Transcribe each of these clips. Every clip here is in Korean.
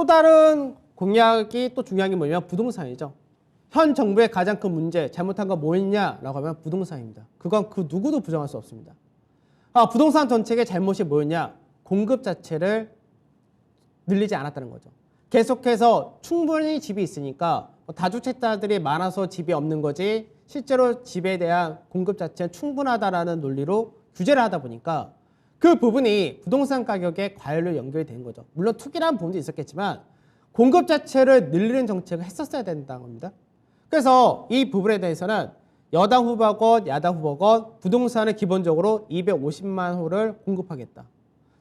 또 다른 공약이 또 중요한 게 뭐냐면 부동산이죠. 현 정부의 가장 큰 문제, 잘못한 건 뭐였냐라고 하면 부동산입니다. 그건 그 누구도 부정할 수 없습니다. 부동산 정책의 잘못이 뭐였냐? 공급 자체를 늘리지 않았다는 거죠. 계속해서 충분히 집이 있으니까 다주택자들이 많아서 집이 없는 거지 실제로 집에 대한 공급 자체는 충분하다라는 논리로 규제를 하다 보니까 그 부분이 부동산 가격에 과열로 연결이 된 거죠. 물론 투기라는 부분도 있었겠지만 공급 자체를 늘리는 정책을 했었어야 된다는 겁니다. 그래서 이 부분에 대해서는 여당 후보건 야당 후보건 부동산을 기본적으로 250만 호를 공급하겠다.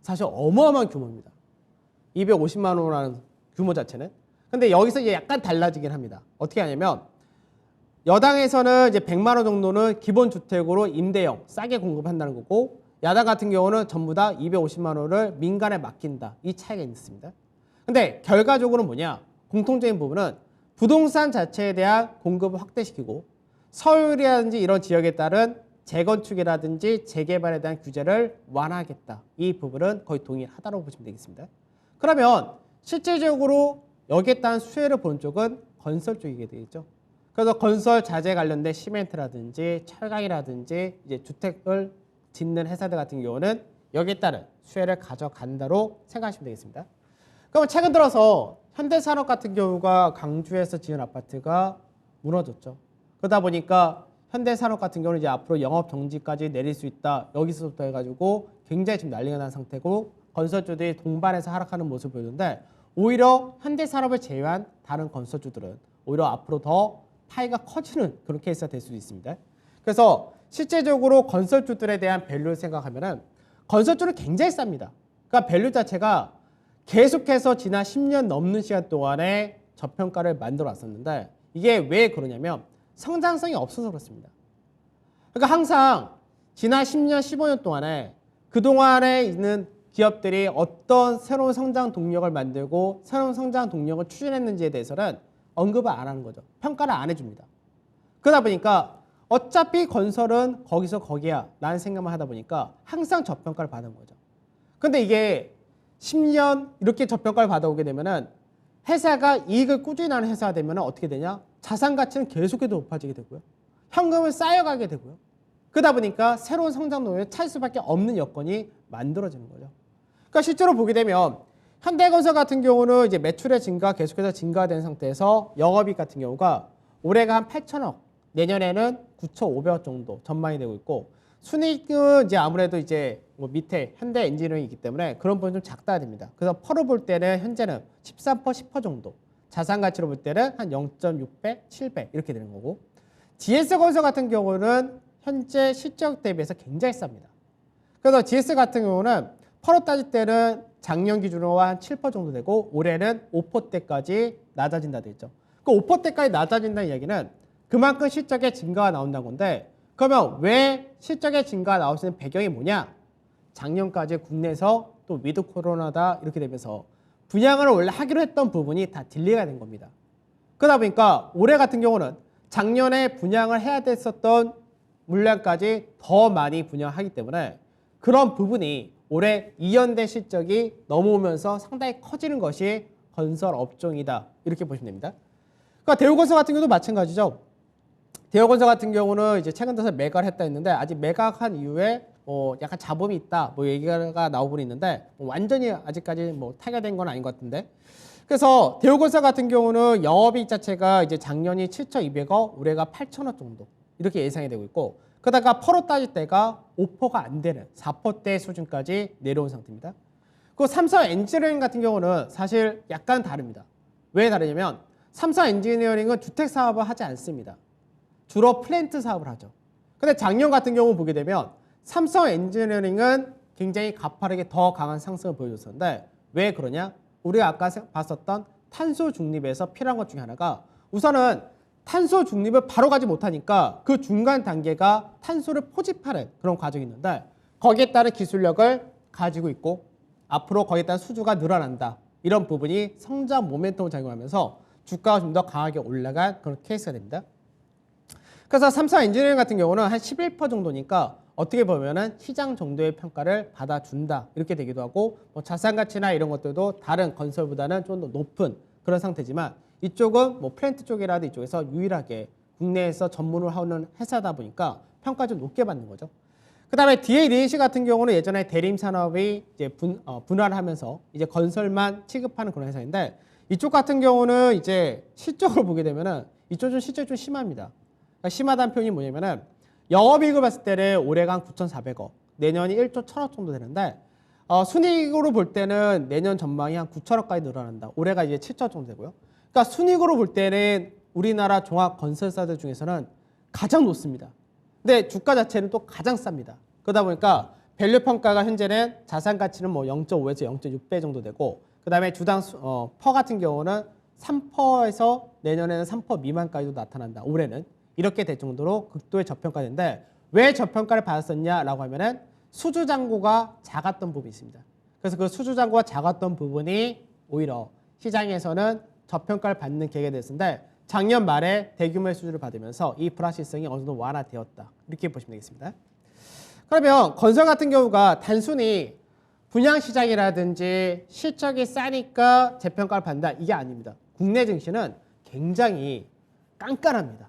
사실 어마어마한 규모입니다. 250만 호라는 규모 자체는. 근데 여기서 이제 약간 달라지긴 합니다. 어떻게 하냐면 여당에서는 이제 100만 호 정도는 기본 주택으로 임대형 싸게 공급한다는 거고 야당 같은 경우는 전부 다 250만 호를 민간에 맡긴다. 이 차이가 있습니다. 근데 결과적으로 뭐냐? 공통적인 부분은 부동산 자체에 대한 공급을 확대시키고 서울이라든지 이런 지역에 따른 재건축이라든지 재개발에 대한 규제를 완화하겠다. 이 부분은 거의 동일하다고 보시면 되겠습니다. 그러면 실질적으로 여기에 따른 수혜를 보는 쪽은 건설 쪽이게 되겠죠. 그래서 건설 자재 관련된 시멘트라든지 철강이라든지 이제 주택을 짓는 회사들 같은 경우는 여기에 따른 수혜를 가져간다로 생각하시면 되겠습니다. 그럼 최근 들어서 현대산업 같은 경우가 강주에서 지은 아파트가 무너졌죠. 그러다 보니까 현대산업 같은 경우는 이제 앞으로 영업 정지까지 내릴 수 있다. 여기서부터 해가지고 굉장히 지금 난리가 난 상태고 건설주들이 동반해서 하락하는 모습을 보이는데 오히려 현대산업을 제외한 다른 건설주들은 오히려 앞으로 더 파이가 커지는 그런 케이스가 될 수도 있습니다. 그래서 실제적으로 건설주들에 대한 밸류를 생각하면은 건설주는 굉장히 쌉니다. 그러니까 밸류 자체가 계속해서 지난 10년 넘는 시간 동안에 저평가를 만들어 왔었는데 이게 왜 그러냐면 성장성이 없어서 그렇습니다. 그러니까 항상 지난 10년, 15년 동안에 그동안에 있는 기업들이 어떤 새로운 성장 동력을 만들고 새로운 성장 동력을 추진했는지에 대해서는 언급을 안 하는 거죠. 평가를 안 해줍니다. 그러다 보니까 어차피 건설은 거기서 거기야 라는 생각만 하다 보니까 항상 저평가를 받은 거죠. 근데 이게 10년 이렇게 저평가를 받아오게 되면은 회사가 이익을 꾸준히 하는 회사가 되면 어떻게 되냐? 자산 가치는 계속해서 높아지게 되고요. 현금을 쌓여가게 되고요. 그러다 보니까 새로운 성장 동력을 찾을 수밖에 없는 여건이 만들어지는 거죠. 그러니까 실제로 보게 되면 현대건설 같은 경우는 이제 매출의 증가 계속해서 증가된 상태에서 영업이익 같은 경우가 올해가 한 8천억, 내년에는 9,500억 정도 전망이 되고 있고 순이익은 이제 아무래도 이제 뭐 밑에 현대 엔지니어링이 있기 때문에 그런 부분이 좀 작다 됩니다. 그래서 퍼로 볼 때는 현재는 13%, 10% 정도, 자산 가치로 볼 때는 한 0.6배, 7배 이렇게 되는 거고 GS건설 같은 경우는 현재 실적 대비해서 굉장히 쌉니다. 그래서 GS 같은 경우는 퍼로 따질 때는 작년 기준으로 한 7% 정도 되고 올해는 5%대까지 낮아진다 돼 있죠. 그 5%대까지 낮아진다는 이야기는 그만큼 실적의 증가가 나온다는 건데 그러면 왜 실적의 증가가 나올 수 있는 배경이 뭐냐? 작년까지 국내에서 또 위드 코로나다 이렇게 되면서 분양을 원래 하기로 했던 부분이 다 딜레이가 된 겁니다. 그러다 보니까 올해 같은 경우는 작년에 분양을 해야 됐었던 물량까지 더 많이 분양하기 때문에 그런 부분이 올해 이연된 실적이 넘어오면서 상당히 커지는 것이 건설 업종이다. 이렇게 보시면 됩니다. 그러니까 대우건설 같은 경우도 마찬가지죠. 대우건설 같은 경우는 이제 최근 들어서 매각을 했다 했는데 아직 매각한 이후에 약간 잡음이 있다. 뭐 얘기가 나오고 있는데 완전히 아직까지 뭐 타결된 건 아닌 것 같은데. 그래서 대우건설 같은 경우는 영업이익 자체가 이제 작년이 7,200억, 올해가 8,000억 정도 이렇게 예상이 되고 있고 그러다가 퍼로 따질 때가 5%가 안 되는 4%대 수준까지 내려온 상태입니다. 그 삼성 엔지니어링 같은 경우는 사실 약간 다릅니다. 왜 다르냐면 삼성 엔지니어링은 주택 사업을 하지 않습니다. 주로 플랜트 사업을 하죠. 근데 작년 같은 경우 보게 되면 삼성 엔지니어링은 굉장히 가파르게 더 강한 상승을 보여줬었는데 왜 그러냐? 우리가 아까 봤었던 탄소 중립에서 필요한 것 중에 하나가 우선은 탄소 중립을 바로 가지 못하니까 그 중간 단계가 탄소를 포집하는 그런 과정이 있는데 거기에 따른 기술력을 가지고 있고 앞으로 거기에 따른 수주가 늘어난다. 이런 부분이 성장 모멘텀을 작용하면서 주가가 좀 더 강하게 올라간 그런 케이스가 됩니다. 그래서 삼성 엔지니어링 같은 경우는 한 11% 정도니까 어떻게 보면은 시장 정도의 평가를 받아준다 이렇게 되기도 하고 뭐 자산 가치나 이런 것들도 다른 건설보다는 좀 더 높은 그런 상태지만 이쪽은 뭐 플랜트 쪽이라도 이쪽에서 유일하게 국내에서 전문을 하는 회사다 보니까 평가 좀 높게 받는 거죠. 그다음에 DA 리니시 같은 경우는 예전에 대림 산업이 이제 분할을 하면서 이제 건설만 취급하는 그런 회사인데 이쪽 같은 경우는 이제 실적을 보게 되면은 이쪽 좀 실적이 좀 심합니다. 그러니까 심하다는 표현이 뭐냐면은 영업이익을 봤을 때는 올해가 한 9,400억, 내년이 1조 1,000억 정도 되는데 순이익으로 볼 때는 내년 전망이 한 9,000억까지 늘어난다. 올해가 이제 7조 정도 되고요. 그러니까 순이익으로 볼 때는 우리나라 종합 건설사들 중에서는 가장 높습니다. 근데 주가 자체는 또 가장 쌉니다. 그러다 보니까 밸류 평가가 현재는 자산 가치는 뭐 0.5에서 0.6배 정도 되고 그다음에 주당 퍼 같은 경우는 3%에서 내년에는 3% 미만까지도 나타난다. 올해는 이렇게 될 정도로 극도의 저평가인데 왜 저평가를 받았었냐라고 하면은 수주 잔고가 작았던 부분이 있습니다. 그래서 그 수주 잔고가 작았던 부분이 오히려 시장에서는 저평가를 받는 계기가 됐는데 작년 말에 대규모의 수주를 받으면서 이 불확실성이 어느 정도 완화되었다. 이렇게 보시면 되겠습니다. 그러면 건설 같은 경우가 단순히 분양시장이라든지 실적이 싸니까 재평가를 받는다. 이게 아닙니다. 국내 증시는 굉장히 깐깐합니다.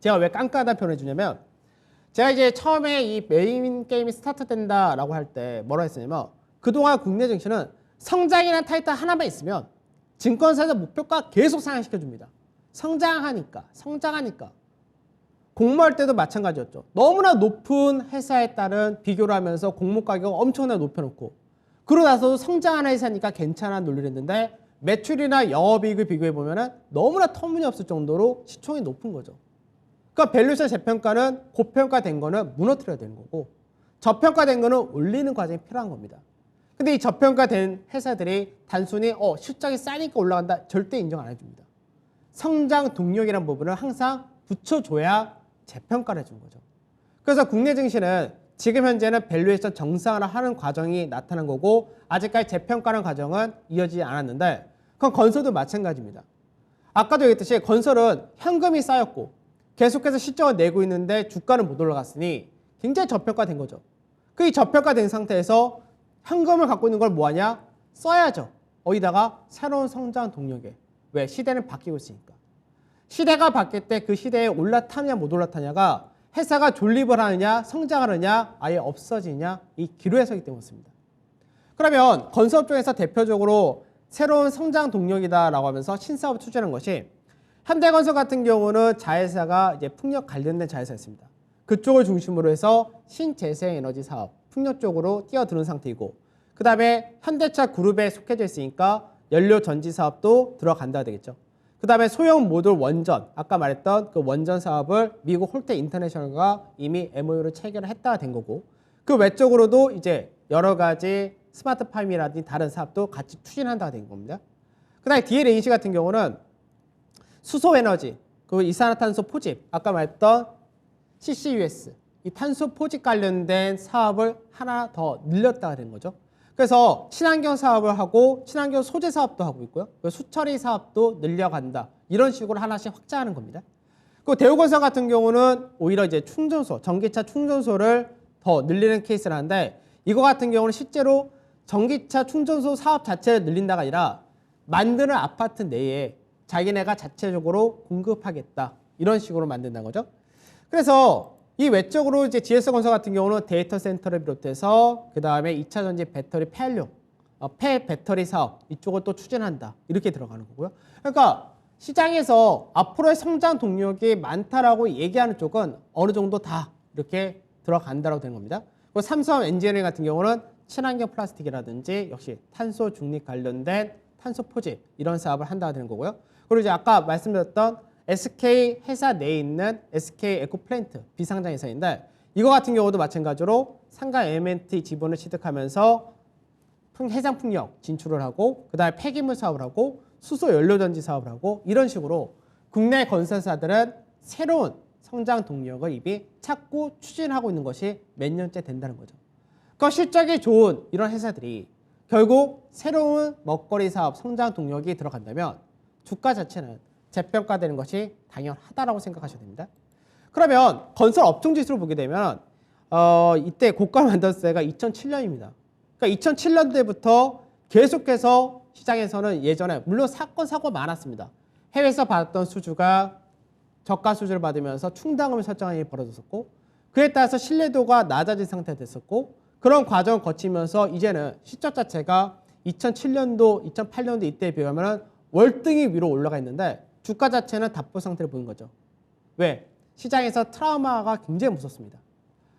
제가 왜 깐깐하다는 표현을 해주냐면 제가 이제 처음에 이 메인 게임이 스타트된다라고 할 때 뭐라 했었냐면 그동안 국내 증시는 성장이라는 타이틀 하나만 있으면 증권사에서 목표가 계속 상향시켜줍니다. 성장하니까. 공모할 때도 마찬가지였죠. 너무나 높은 회사에 따른 비교를 하면서 공모 가격을 엄청나게 높여놓고 그러고 나서도 성장하는 회사니까 괜찮아 논리를 했는데 매출이나 영업이익을 비교해보면 너무나 터무니없을 정도로 시총이 높은 거죠. 그러니까 밸류에이션 재평가는 고평가된 거는 무너뜨려야 되는 거고 저평가된 거는 올리는 과정이 필요한 겁니다. 근데 이 저평가된 회사들이 단순히 실적이 싸니까 올라간다 절대 인정 안 해줍니다. 성장 동력이라는 부분을 항상 붙여줘야 재평가를 해주는 거죠. 그래서 국내 증시는 지금 현재는 밸류에이션 정상화하는 과정이 나타난 거고 아직까지 재평가하는 과정은 이어지지 않았는데 그건 건설도 마찬가지입니다. 아까도 얘기했듯이 건설은 현금이 쌓였고 계속해서 실적을 내고 있는데 주가는 못 올라갔으니 굉장히 저평가된 거죠. 그 이 저평가된 상태에서 현금을 갖고 있는 걸 뭐하냐? 써야죠. 어디다가 새로운 성장 동력에. 왜? 시대는 바뀌고 있으니까. 시대가 바뀔 때 그 시대에 올라타느냐 못 올라타냐가 회사가 존립을 하느냐 성장하느냐 아예 없어지느냐 이 기로에 서기 때문입니다. 그러면 건설업 쪽에서 대표적으로 새로운 성장 동력이다라고 하면서 신사업을 추진하는 것이 현대건설 같은 경우는 자회사가 이제 풍력 관련된 자회사였습니다. 그쪽을 중심으로 해서 신재생에너지 사업, 풍력 쪽으로 뛰어드는 상태이고 그 다음에 현대차 그룹에 속해져 있으니까 연료 전지 사업도 들어간다 되겠죠. 그 다음에 소형 모듈 원전, 아까 말했던 그 원전 사업을 미국 홀테 인터내셔널과 이미 MOU를 체결을 했다 된 거고 그 외적으로도 이제 여러 가지 스마트팜이라든지 다른 사업도 같이 추진한다 된 겁니다. 그 다음에 DLNC 같은 경우는 수소에너지, 그리고 이산화탄소 포집, 아까 말했던 CCUS, 이 탄소 포집 관련된 사업을 하나 더 늘렸다가 된 거죠. 그래서 친환경 사업을 하고 친환경 소재 사업도 하고 있고요. 수처리 사업도 늘려간다. 이런 식으로 하나씩 확장하는 겁니다. 그리고 대우건설 같은 경우는 오히려 이제 충전소, 전기차 충전소를 더 늘리는 케이스를 하는데 이거 같은 경우는 실제로 전기차 충전소 사업 자체를 늘린다가 아니라 만드는 아파트 내에 자기네가 자체적으로 공급하겠다. 이런 식으로 만든다는 거죠. 그래서 이 외적으로 이제 GS건설 같은 경우는 데이터 센터를 비롯해서 그 다음에 2차 전지 배터리 폐활용, 폐배터리 사업 이쪽을 또 추진한다. 이렇게 들어가는 거고요. 그러니까 시장에서 앞으로의 성장 동력이 많다라고 얘기하는 쪽은 어느 정도 다 이렇게 들어간다라고 되는 겁니다. 그리고 삼성 엔지니어링 같은 경우는 친환경 플라스틱이라든지 역시 탄소 중립 관련된 탄소 포집 이런 사업을 한다고 되는 거고요. 그리고 이제 아까 말씀드렸던 SK 회사 내에 있는 SK 에코플랜트 비상장 회사인데 이거 같은 경우도 마찬가지로 상가 M&T 지분을 취득하면서 해상 풍력 진출을 하고 그다음에 폐기물 사업을 하고 수소 연료전지 사업을 하고 이런 식으로 국내 건설사들은 새로운 성장 동력을 이미 찾고 추진하고 있는 것이 몇 년째 된다는 거죠. 그 실적이 좋은 이런 회사들이 결국 새로운 먹거리 사업 성장 동력이 들어간다면 주가 자체는 재평가되는 것이 당연하다라고 생각하셔야 됩니다. 그러면 건설 업종 지수를 보게 되면 이때 고가 만들었을 때가 2007년입니다. 그러니까 2007년대부터 계속해서 시장에서는 예전에 물론 사건 사고 많았습니다. 해외에서 받았던 수주가 저가 수주를 받으면서 충당금을 설정하는 일이 벌어졌었고 그에 따라서 신뢰도가 낮아진 상태가 됐었고 그런 과정을 거치면서 이제는 시점 자체가 2007년도, 2008년도 이때에 비하면 월등히 위로 올라가 있는데 주가 자체는 답보 상태를 보는 거죠. 왜? 시장에서 트라우마가 굉장히 무섭습니다.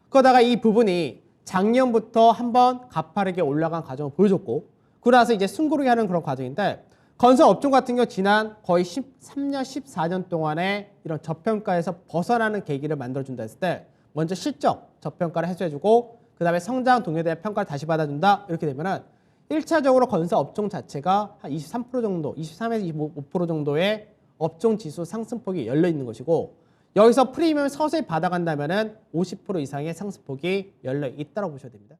그러다가 이 부분이 작년부터 한번 가파르게 올라간 과정을 보여줬고 그러나서 이제 숨고르게 하는 그런 과정인데 건설 업종 같은 경우 지난 거의 13년, 14년 동안에 이런 저평가에서 벗어나는 계기를 만들어준다 했을 때 먼저 실적 저평가를 해소해주고 그 다음에 성장 동료대의 평가를 다시 받아준다 이렇게 되면은 1차적으로 건설 업종 자체가 한 23% 정도, 23에서 25% 정도의 업종 지수 상승폭이 열려 있는 것이고 여기서 프리미엄을 서서히 받아간다면은 50% 이상의 상승폭이 열려 있다고 보셔야 됩니다.